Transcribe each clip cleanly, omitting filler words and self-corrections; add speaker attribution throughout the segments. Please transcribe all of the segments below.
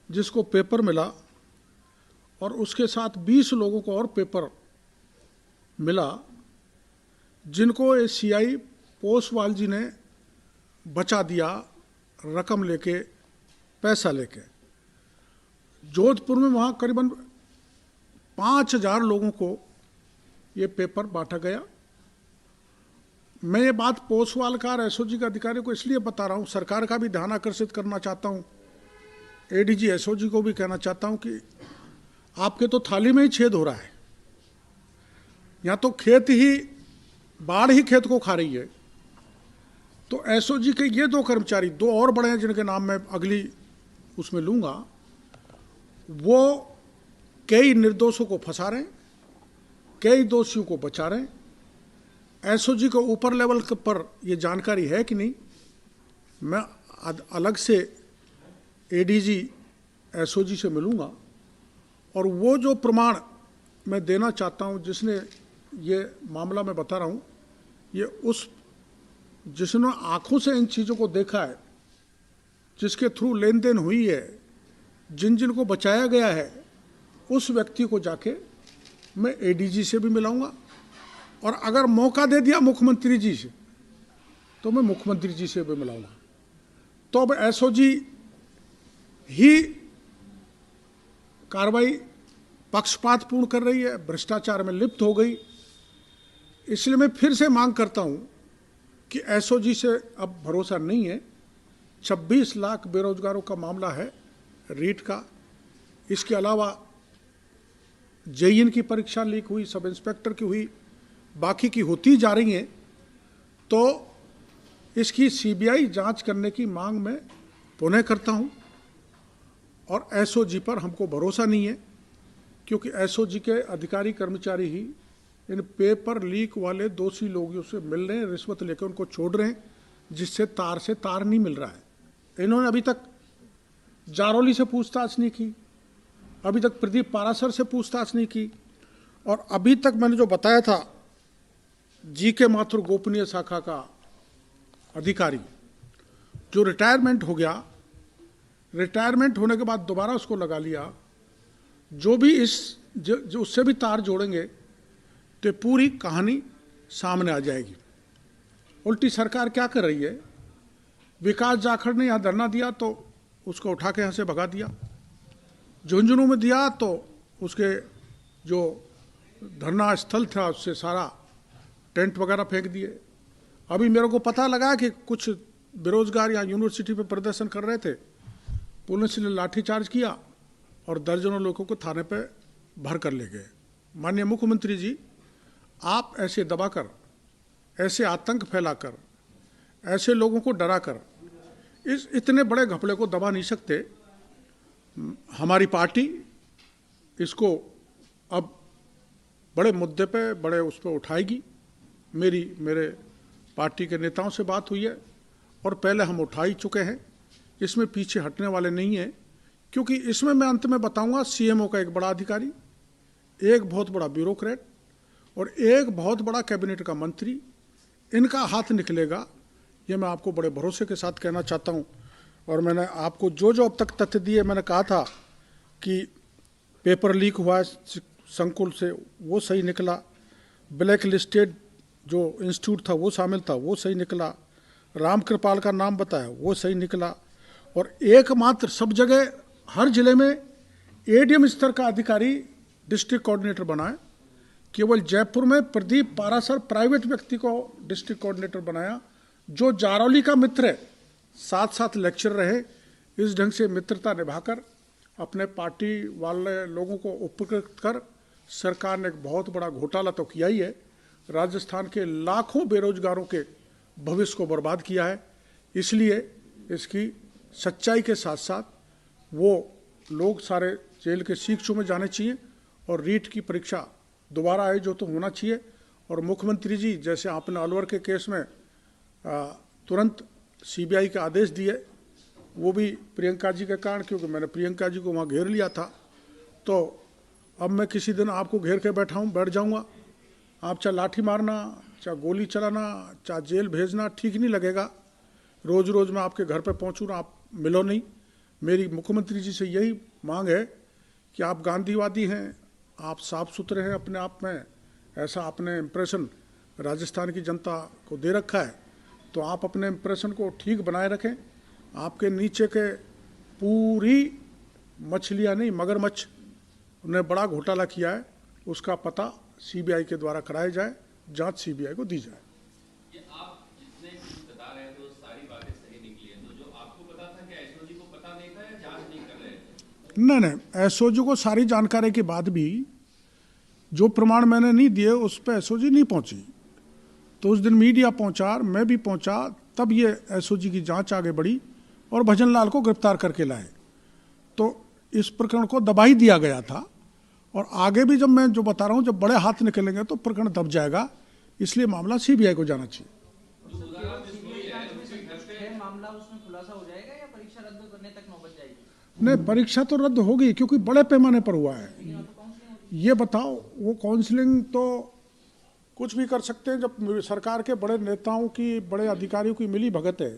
Speaker 1: जिसको पेपर मिला और उसके साथ 20 लोगों को और पेपर मिला, जिनको ये सीआई पोसवाल जी ने बचा दिया रकम लेके, पैसा लेके। जोधपुर में वहाँ करीबन 5000 लोगों को ये पेपर बांटा गया। मैं ये बात पोसवाल का और एसओजी के अधिकारी को इसलिए बता रहा हूँ, सरकार का भी ध्यान आकर्षित करना चाहता हूँ, एडीजी एसओजी को भी कहना चाहता हूँ कि आपके तो थाली में ही छेद हो रहा है। या तो खेत ही, बाढ़ ही खेत को खा रही है। तो एसओजी के ये 2 कर्मचारी, 2 और बड़े हैं जिनके नाम मैं अगली उसमें लूँगा, वो कई निर्दोषों को फंसा रहे हैं, कई दोषियों को बचा रहे हैं। एसओजी को ऊपर लेवल पर ये जानकारी है कि नहीं, मैं अलग से एडीजी एसओजी से मिलूँगा और वो जो प्रमाण मैं देना चाहता हूँ, जिसने ये मामला मैं बता रहा हूँ, ये जिसने आंखों से इन चीज़ों को देखा है, जिसके थ्रू लेन देन हुई है, जिन को बचाया गया है, उस व्यक्ति को जाके मैं एडीजी से भी मिलाऊंगा। और अगर मौका दे दिया मुख्यमंत्री जी से, तो मैं मुख्यमंत्री जी से भी मिलाऊंगा। तो अब एसओजी ही कार्रवाई पक्षपातपूर्ण कर रही है, भ्रष्टाचार में लिप्त हो गई। इसलिए मैं फिर से मांग करता हूं कि एसओजी से अब भरोसा नहीं है। 26 लाख बेरोजगारों का मामला है रीट का। इसके अलावा जेईएन की परीक्षा लीक हुई, सब इंस्पेक्टर की हुई, बाकी की होती जा रही हैं। तो इसकी सीबीआई जांच करने की मांग मैं पुनः करता हूं। और एसओजी पर हमको भरोसा नहीं है, क्योंकि एसओजी के अधिकारी कर्मचारी ही इन पेपर लीक वाले दोषी लोगों से मिल रहे हैं, रिश्वत लेकर उनको छोड़ रहे हैं, जिससे तार से तार नहीं मिल रहा है। इन्होंने अभी तक जारौली से पूछताछ नहीं की, अभी तक प्रदीप पारासर से पूछताछ नहीं की, और अभी तक मैंने जो बताया था जीके माथुर गोपनीय शाखा का अधिकारी जो रिटायरमेंट हो गया, रिटायरमेंट होने के बाद दोबारा उसको लगा लिया, जो भी जो उससे भी तार जोड़ेंगे तो पूरी कहानी सामने आ जाएगी। उल्टी सरकार क्या कर रही है, विकास जाखड़ ने यहाँ धरना दिया तो उसको उठा के यहाँ से भगा दिया, झुंझुनू में दिया तो उसके जो धरना स्थल था उससे सारा टेंट वगैरह फेंक दिए। अभी मेरे को पता लगा कि कुछ बेरोजगार यहाँ यूनिवर्सिटी पे प्रदर्शन कर रहे थे, पुलिस ने लाठीचार्ज किया और दर्जनों लोगों को थाने पे भर कर ले गए। माननीय मुख्यमंत्री जी, आप ऐसे दबाकर, ऐसे आतंक फैलाकर, ऐसे लोगों को डराकर इस इतने बड़े घपले को दबा नहीं सकते। हमारी पार्टी इसको अब बड़े मुद्दे पे, बड़े उस पर उठाएगी। मेरे पार्टी के नेताओं से बात हुई है और पहले हम उठा ही चुके हैं, इसमें पीछे हटने वाले नहीं हैं। क्योंकि इसमें मैं अंत में बताऊंगा, सीएमओ का एक बड़ा अधिकारी, एक बहुत बड़ा ब्यूरोक्रेट और एक बहुत बड़ा कैबिनेट का मंत्री, इनका हाथ निकलेगा, ये मैं आपको बड़े भरोसे के साथ कहना चाहता हूँ। और मैंने आपको जो अब तक तथ्य दिए, मैंने कहा था कि पेपर लीक हुआ संकुल से, वो सही निकला, ब्लैक लिस्टेड जो इंस्टीट्यूट था वो शामिल था, वो सही निकला, राम कृपाल का नाम बताया वो सही निकला, और एकमात्र सब जगह हर जिले में एडीएम स्तर का अधिकारी डिस्ट्रिक्ट कोऑर्डिनेटर बनाए। केवल जयपुर में प्रदीप पारासर प्राइवेट व्यक्ति को डिस्ट्रिक्ट कोऑर्डिनेटर बनाया, जो जारौली का मित्र है, साथ साथ लेक्चर रहे। इस ढंग से मित्रता निभाकर अपने पार्टी वाले लोगों को उपकृत कर सरकार ने एक बहुत बड़ा घोटाला तो किया ही है, राजस्थान के लाखों बेरोजगारों के भविष्य को बर्बाद किया है। इसलिए इसकी सच्चाई के साथ साथ वो लोग सारे जेल के सीख में जाने चाहिए और रीट की परीक्षा दोबारा आयोजित तो होना चाहिए। और मुख्यमंत्री जी, जैसे आपने अलवर के केस में तुरंत सीबीआई के आदेश दिए, वो भी प्रियंका जी के कारण, क्योंकि मैंने प्रियंका जी को वहाँ घेर लिया था। तो अब मैं किसी दिन आपको घेर के बैठ जाऊँगा, आप चाहे लाठी मारना, चाहे गोली चलाना, चाहे जेल भेजना, ठीक नहीं लगेगा। रोज़ रोज़ मैं आपके घर पे पहुँचूँ ना, आप मिलो नहीं। मेरी मुख्यमंत्री जी से यही मांग है कि आप गांधीवादी हैं, आप साफ सुथरे हैं अपने आप में, ऐसा आपने इम्प्रेशन राजस्थान की जनता को दे रखा है, तो आप अपने इम्प्रेशन को ठीक बनाए रखें। आपके नीचे के पूरी मछलियाँ नहीं, मगरमच्छ ने बड़ा घोटाला किया है, उसका पता सीबीआई के द्वारा कराया जाए, जांच सीबीआई को दी जाए।
Speaker 2: ये आप जितने बता रहे थे वो सारी बातें सही निकली है, तो जो आपको पता था क्या एसओजी को पता नहीं था या जांच नहीं कर रहे थे?
Speaker 1: नहीं, एसओजी को सारी जानकारी के बाद भी जो प्रमाण मैंने नहीं दिए उस पर एसओजी नहीं पहुंची। तो उस दिन मीडिया पहुंचा, मैं भी पहुंचा, तब ये एसओजी की जांच आगे बढ़ी और भजन लाल को गिरफ्तार करके लाए। तो इस प्रकरण को दबा ही दिया गया था, और आगे भी जब मैं जो बता रहा हूँ, जब बड़े हाथ निकलेंगे तो प्रकरण दब जाएगा, इसलिए मामला सीबीआई को जाना चाहिए।
Speaker 3: मामला उसमें खुलासा हो जाएगा या परीक्षा रद्द करने तक नौबत जाएगी?
Speaker 1: नहीं, परीक्षा तो रद्द होगी क्योंकि बड़े पैमाने पर हुआ है। ये बताओ, वो काउंसलिंग तो कुछ भी कर सकते हैं। जब सरकार के बड़े नेताओं की, बड़े अधिकारियों की मिली भगत है,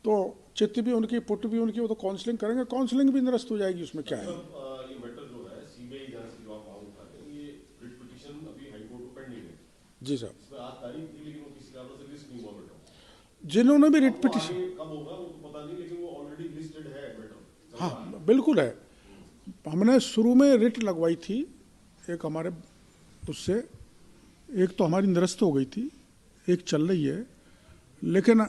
Speaker 1: तो चित्त भी उनकी, पुट भी उनकी, वो तो काउंसलिंग करेंगे, काउंसलिंग भी निरस्त हो जाएगी, उसमें क्या है।
Speaker 4: ये मैटर जो है सीबीआई जांच की जो आप मांग उठाते हैं, ये रिट पिटीशन अभी हाई कोर्ट में पेंडिंग है।
Speaker 1: जी साहब,
Speaker 4: इसमें आज तारीख थी लेकिन वो किसी कारण से लिस्ट नहीं हुआ मैटर।
Speaker 1: जिन्होंने भी रिट पिटीशन,
Speaker 4: कब होगा वो तो पता नहीं, लेकिन वो ऑलरेडी लिस्टेड है मैटर।
Speaker 1: हाँ बिल्कुल है। हमने शुरू में रिट लगवाई थी, एक हमारे उससे, एक तो हमारी निरस्त हो गई थी, एक चल रही है, लेकिन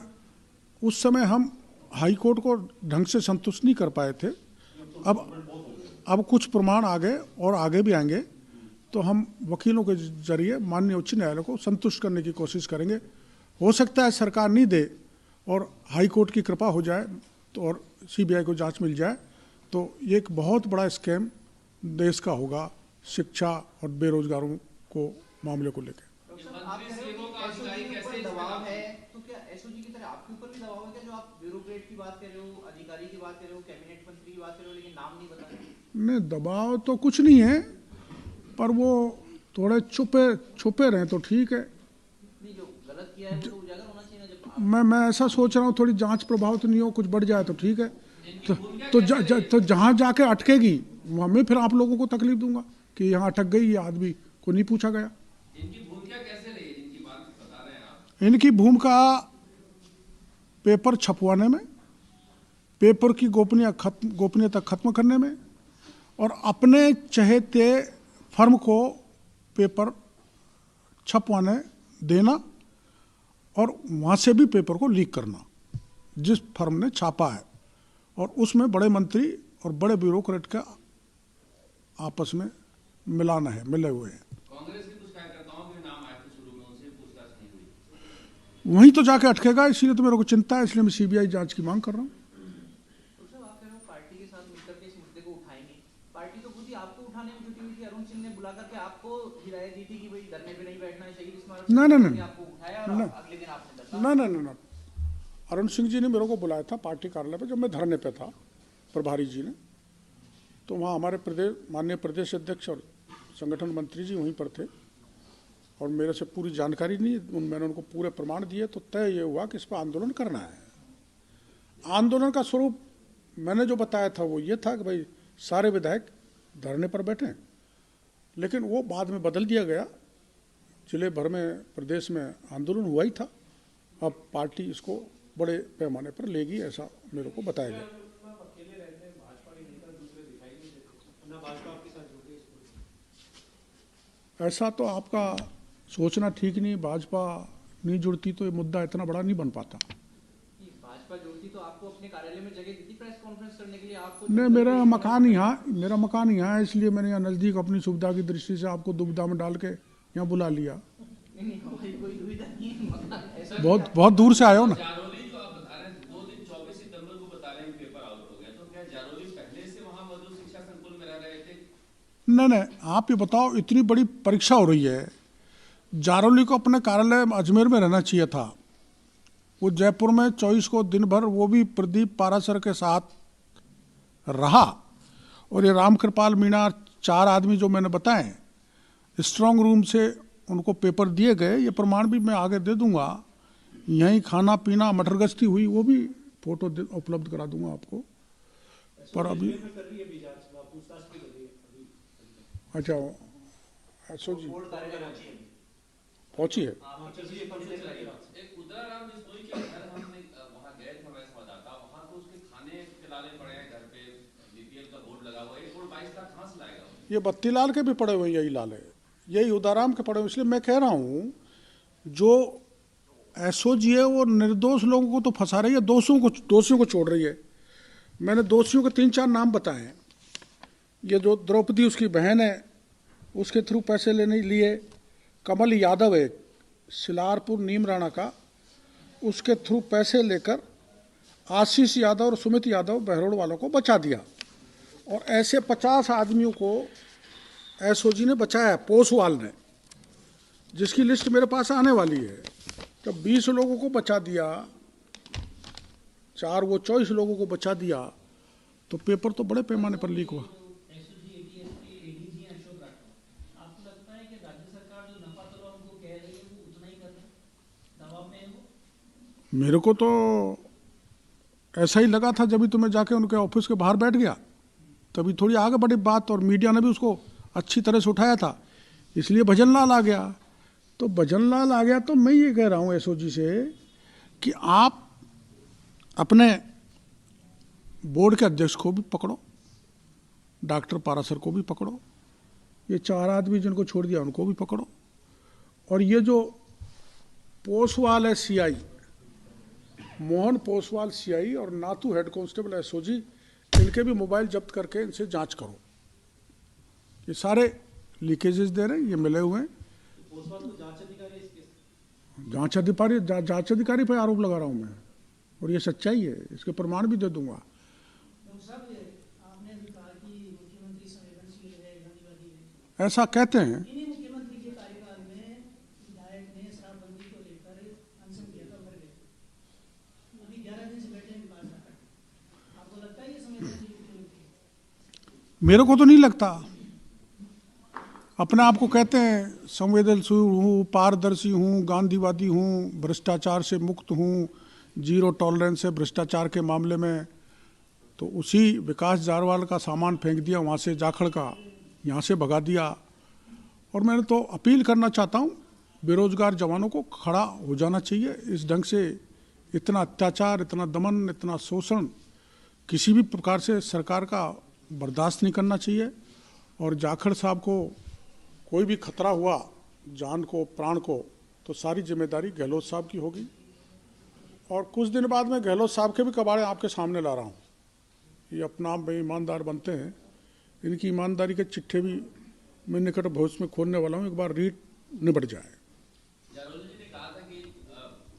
Speaker 1: उस समय हम हाई कोर्ट को ढंग से संतुष्ट नहीं कर पाए थे। अब कुछ प्रमाण आ गए और आगे भी आएंगे, तो हम वकीलों के जरिए माननीय उच्च न्यायालय को संतुष्ट करने की कोशिश करेंगे। हो सकता है सरकार नहीं दे और हाई कोर्ट की कृपा हो जाए तो, और सीबीआई को जांच मिल जाए, तो ये एक बहुत बड़ा स्कैम देश का होगा, शिक्षा और बेरोजगारों को मामले को लेकर।
Speaker 3: दबाव है तो क्या एसओजी की तरह आपके ऊपर भी दबाव है क्या, जो आप ब्यूरोक्रेट की बात कर रहे हो, अधिकारी की बात कर रहे हो, कैबिनेट मंत्री की बात कर रहे हो, लेकिन नाम नहीं बता रहे?
Speaker 1: नहीं, दबाव तो कुछ नहीं है, पर वो थोड़े छुपे रहे तो ठीक है।
Speaker 3: नहीं, जो गलत किया है वो तो उजागर होना चाहिए ना। जब
Speaker 1: मैं ऐसा सोच रहा हूँ, थोड़ी जांच प्रभावित नहीं हो, कुछ बढ़ जाए तो ठीक है। तो जहाँ जाके अटकेगी वहाँ मैं फिर आप लोगों को तकलीफ दूंगा कि यहाँ अटक गई, ये आदमी को नहीं पूछा गया।
Speaker 2: इनकी भूमिका कैसे रही है, जिनकी बात बता रहे हैं आप?
Speaker 1: इनकी भूमिका पेपर छपवाने में, पेपर की गोपनीयता खत्म करने में, और अपने चहेते फर्म को पेपर छपवाने देना और वहाँ से भी पेपर को लीक करना, जिस फर्म ने छापा है, और उसमें बड़े मंत्री और बड़े ब्यूरोक्रेट का आपस में मिलाना है, मिले हुए हैं।
Speaker 2: कांग्रेस के कुछ कार्यकर्ताओं के नाम आए थे शुरू में, उनसे पूछताछ नहीं हुई?
Speaker 1: वहीं तो जाके अटकेगा, इसलिए तो मेरे को चिंता है, इसलिए मैं सीबीआई जांच की मांग कर रहा हूँ।
Speaker 3: तो साहब आप कह रहे हो पार्टी के साथ मिलकर के इस मुद्दे को उठाएंगे, पार्टी तो खुद ही आपको उठाने में जुटी हुई थी। अरुण सिंह ने बुला करके आपको हिदायत दी थी कि भाई धरने पे नहीं बैठना है, शहीद स्मारक
Speaker 1: नहीं,
Speaker 3: आपको उठाया और अगले दिन आपने
Speaker 1: ना, अरुण सिंह जी ने मेरे को बुलाया था पार्टी कार्यालय पे, जब मैं धरने पे था, प्रभारी जी ने, तो वहाँ हमारे माननीय प्रदेश अध्यक्ष और संगठन मंत्री जी वहीं पर थे, और मेरे से पूरी जानकारी नहीं, मैंने उनको पूरे प्रमाण दिए, तो तय ये हुआ कि इस पर आंदोलन करना है। आंदोलन का स्वरूप मैंने जो बताया था वो ये था कि भाई सारे विधायक धरने पर बैठे, लेकिन वो बाद में बदल दिया गया, जिले भर में, प्रदेश में आंदोलन हुआ ही था। अब पार्टी इसको बड़े पैमाने पर लेगी, ऐसा मेरे को बताया गया। ऐसा तो आपका सोचना ठीक नहीं, भाजपा नहीं जुड़ती तो ये मुद्दा इतना बड़ा नहीं बन पाता।
Speaker 3: भाजपा जुड़ती तो आपको अपने कार्यालय में जगह दी थी प्रेस कॉन्फ्रेंस करने के लिए? आपको
Speaker 1: नहीं, मेरा मकान यहाँ है, इसलिए मैंने यहाँ नज़दीक अपनी सुविधा की दृष्टि से आपको दुविधा में डाल के यहाँ बुला लिया।
Speaker 3: कोई दुविधा नहीं है,
Speaker 1: बहुत दूर से आए हो ना।
Speaker 2: जारोली जो आप बता रहे हैं, 2 दिन 24 सितंबर को बता रहे हैं पेपर आउट हो गया, तो क्या जारोली पहले से वहाँ मधु शिक्षा संकुल में रह रहे थे?
Speaker 1: नहीं, आप ये बताओ, इतनी बड़ी परीक्षा हो रही है, जारोली को अपने कार्यालय अजमेर में रहना चाहिए था। वो जयपुर में 24 को दिन भर, वो भी प्रदीप पारासर के साथ रहा, और ये रामकृपाल मीणा, 4 आदमी जो मैंने बताए, स्ट्रांग रूम से उनको पेपर दिए गए, ये प्रमाण भी मैं आगे दे दूंगा। यहीं खाना पीना मटरगश्ती हुई, वो भी फोटो उपलब्ध करा दूंगा आपको। पर अभी अच्छा एसओ जी पहुंची है।
Speaker 2: एक उदराराम बिश्नोई के घर हमने वहाँ गए थे, हमारे संवाददाता, वहाँ तो उसके खाने के लाले पड़े हैं, घर पे बीपीएल का बोर्ड लगा हुआ है, 1 करोड़ 22 लाख कहाँ से लाएगा वो?
Speaker 1: ये बत्तीलाल के भी पड़े हुए यही लाले, यही उदाराम के पड़े हुए। इसलिए मैं कह रहा हूँ जो एसओजी है वो निर्दोष लोगों को तो फंसा रही है, दोषियों को छोड़ रही है। मैंने दोषियों के 3-4 नाम बताए हैं। ये जो द्रौपदी उसकी बहन है, उसके थ्रू पैसे लेने लिए, कमल यादव है सिलारपुर नीम राणा का, उसके थ्रू पैसे लेकर आशीष यादव और सुमित यादव बहरोड़ वालों को बचा दिया। और ऐसे 50 आदमियों को एसओजी ने बचाया, पोसवाल ने, जिसकी लिस्ट मेरे पास आने वाली है। तो 20 लोगों को बचा दिया, 4 वो 24 लोगों को बचा दिया, तो पेपर तो बड़े पैमाने पर लीक हुआ। मेरे को तो ऐसा ही लगा था, जब भी तुम्हें जाके उनके ऑफिस के बाहर बैठ गया तभी थोड़ी आगे बढ़ी बात, और मीडिया ने भी उसको अच्छी तरह से उठाया था, इसलिए भजनलाल आ गया। तो भजनलाल आ गया तो मैं ये कह रहा हूँ एसओजी से कि आप अपने बोर्ड के अध्यक्ष को भी पकड़ो, डॉक्टर पारासर को भी पकड़ो, ये 4 आदमी जिनको छोड़ दिया उनको भी पकड़ो, और ये जो पोसवाल है सीआई, मोहन पोसवाल सीआई और नाथू हेड कांस्टेबल एसओजी, इनके भी मोबाइल जब्त करके इनसे जांच करो। ये सारे लीकेजेस दे रहे हैं, ये मिले हुए हैं। जांच अधिकारी पर आरोप लगा रहा हूं मैं, और ये सच्चाई है, इसके प्रमाण भी दे दूंगा। ऐसा कहते हैं। मेरे को तो नहीं लगता। अपने आप को कहते हैं संवेदनशील हूँ, पारदर्शी हूँ, गांधीवादी हूँ, भ्रष्टाचार से मुक्त हूँ, 0 टॉलरेंस है भ्रष्टाचार के मामले में। तो उसी विकास जारवाल का सामान फेंक दिया वहाँ से, जाखड़ का यहाँ से भगा दिया। और मैं तो अपील करना चाहता हूँ, बेरोजगार जवानों को खड़ा हो जाना चाहिए। इस ढंग से इतना अत्याचार, इतना दमन, इतना शोषण किसी भी प्रकार से सरकार का बर्दाश्त नहीं करना चाहिए। और जाखड़ साहब को कोई भी खतरा हुआ जान को, प्राण को, तो सारी जिम्मेदारी गहलोत साहब की होगी। और कुछ दिन बाद में गहलोत साहब के भी कबाड़े आपके सामने ला रहा हूँ। ये अपना आप में ईमानदार बनते हैं, इनकी ईमानदारी के चिट्ठे भी मैं निकट भविष्य में खोलने वाला हूँ, एक बार रीट निबट जाए।
Speaker 2: जारोल जी ने कहा था कि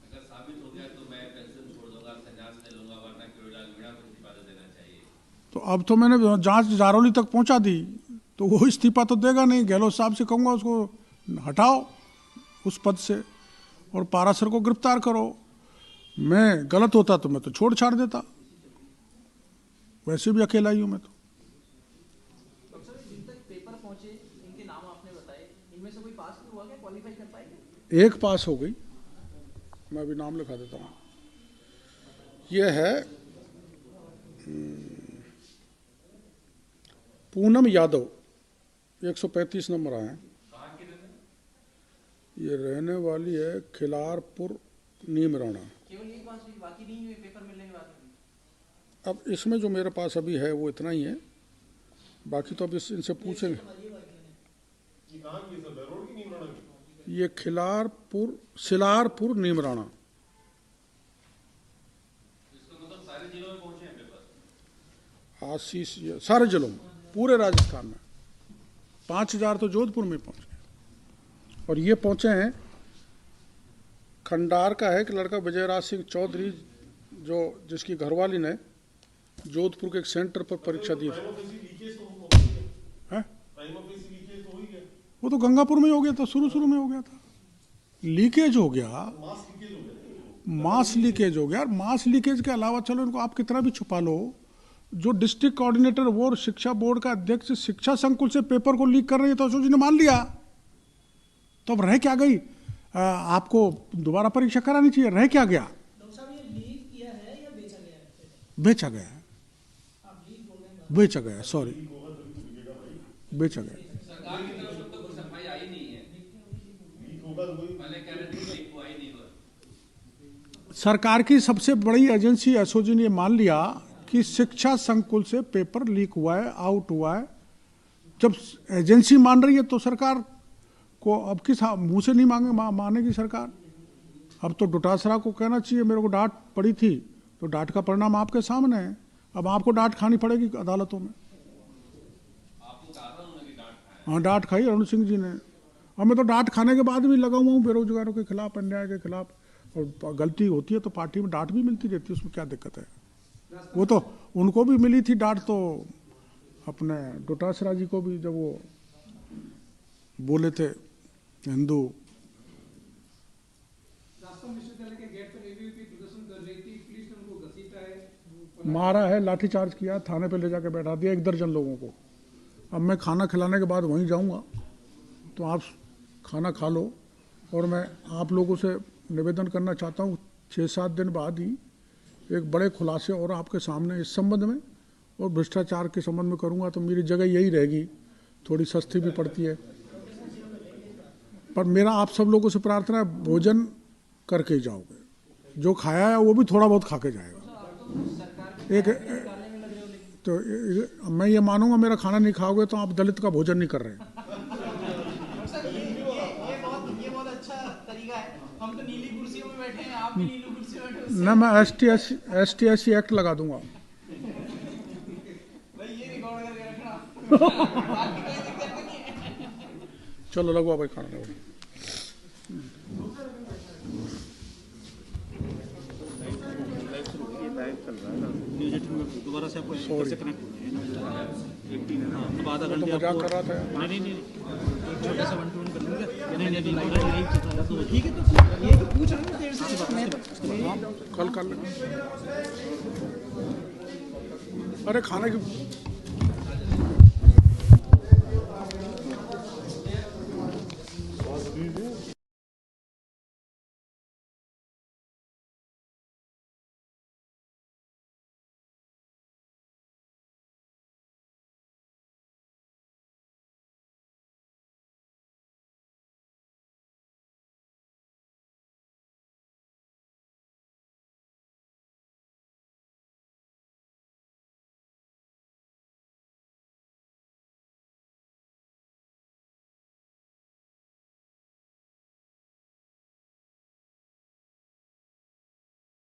Speaker 2: अगर साबित हो गया तो मैं पेंशन छोड़ दूंगा, संन्यास ले लूंगा, वरना केवल मीणा को इस्तीफा देना चाहिए।
Speaker 1: तो अब तो मैंने जांच जारोली तक पहुंचा दी, तो वो इस्तीफा तो देगा नहीं। गहलोत साहब से कहूँगा उसको हटाओ उस पद से और पारासर को गिरफ्तार करो। मैं गलत होता तो मैं तो छोड़ छाड़ देता, वैसे भी अकेला ही हूँ मैं तो। एक पास हो गई, मैं अभी नाम लिखा देता हूँ। ये है पूनम यादव, 135 नंबर आए हैं। ये रहने वाली है खिलारपुर नीम राणा।
Speaker 3: केवल एक पास हुई, बाकी नहीं हुए पेपर मिलने के बाद?
Speaker 1: अब इसमें जो मेरे पास अभी है वो इतना ही है, बाकी तो अब इनसे पूछेंगे। ये सिलारपुर नीम राणा।
Speaker 2: सारे जिलों में पहुंचे हैं पेपर?
Speaker 1: आशीष, सारे जिलों में, पूरे राजस्थान में। 5000 तो जोधपुर में पहुंचे, और ये पहुंचे हैं खंडार का है कि लड़का विजयराज सिंह चौधरी, जो जिसकी घरवाली ने जोधपुर के एक सेंटर पर परीक्षा दी थी। वो तो गंगापुर में हो गया था, शुरू में हो गया था। लीकेज हो गया, मास लीकेज हो गया। और मास लीकेज के अलावा चलो इनको आप कितना भी छुपा लो, जो डिस्ट्रिक्ट कोऑर्डिनेटर वो और शिक्षा बोर्ड का अध्यक्ष शिक्षा संकुल से पेपर को लीक कर रही है, तो एसओजी ने मान लिया। तो अब रह क्या गई? आपको दोबारा परीक्षा करानी चाहिए, रह क्या गया?
Speaker 5: डॉक्टर साहब, ये लीक किया है या बेचा गया है?
Speaker 1: बेचा गया है।
Speaker 5: आप लीक बोल
Speaker 1: बेचा गया, सॉरी, बेचा गया।
Speaker 2: सरकार की तरफ से तो कोई सफाई आई नहीं है, पहले कह रहे थे कि लीक हुआ ही नहीं हुआ।
Speaker 1: सरकार की सबसे बड़ी एजेंसी एसओजी ने ये मान लिया कि शिक्षा संकुल से पेपर लीक हुआ है, आउट हुआ है। जब एजेंसी मान रही है तो सरकार को अब किस मुंह से नहीं मानेगी सरकार। अब तो डोटासरा को कहना चाहिए मेरे को डांट पड़ी थी, तो डांट का परिणाम आपके सामने है। अब आपको डांट खानी पड़ेगी अदालतों में।
Speaker 2: आपको कहा था उन्होंने कि डांट खाया?
Speaker 1: हाँ, डांट खाई अरुण सिंह जी ने। और मैं तो डांट खाने के बाद भी लगा हुआ हूँ बेरोजगारों के खिलाफ, अन्याय के खिलाफ। और गलती होती है तो पार्टी में डांट भी मिलती रहती है, उसमें क्या दिक्कत है। वो तो उनको भी मिली थी डांट, तो अपने डोटासरा जी को भी, जब वो बोले थे हिंदू
Speaker 5: विश्वविद्यालय के गेट पर एबीवीपी प्रदर्शन कर रही थी, पुलिस ने उनको घसीटा है,
Speaker 1: मारा है, लाठीचार्ज किया, थाने पे ले जाकर बैठा दिया 1 दर्जन लोगों को। अब मैं खाना खिलाने के बाद वहीं जाऊंगा, तो आप खाना खा लो। और मैं आप लोगों से निवेदन करना चाहता हूँ, 6-7 दिन बाद ही एक बड़े खुलासे और आपके सामने इस संबंध में और भ्रष्टाचार के संबंध में करूँगा। तो मेरी जगह यही रहेगी, थोड़ी सस्ती भी पड़ती है। पर मेरा आप सब लोगों से प्रार्थना है, भोजन करके ही जाओगे। जो खाया है वो भी थोड़ा बहुत खा के जाएगा। तो मैं ये मानूंगा मेरा खाना नहीं खाओगे तो आप दलित का भोजन नहीं कर रहे हैं।
Speaker 3: ये बहुत अच्छा तरीका है। हम तो नीली कुर्सियों में बैठे हैं, आप भी नीली कुर्सी में बैठे हो।
Speaker 1: ना, मैं ST/SC एक्ट लगा दूंगा।
Speaker 3: भाई ये रिकॉर्ड करके रखना। बाकी कोई दिक्कत नहीं है।
Speaker 1: चलो लगवा भाई खाना लगवा।
Speaker 6: दोबारा से आपको कैसे कनेक्ट होना है? अब आधा
Speaker 1: तो
Speaker 6: घंटे
Speaker 1: मजाक कर रहा था।
Speaker 6: नहीं छोटा सा 1-2 कर लेंगे। नहीं ठीक है, तो ये पूछ रहे हैं देर से
Speaker 1: कल कर लेंगे। अरे खाने की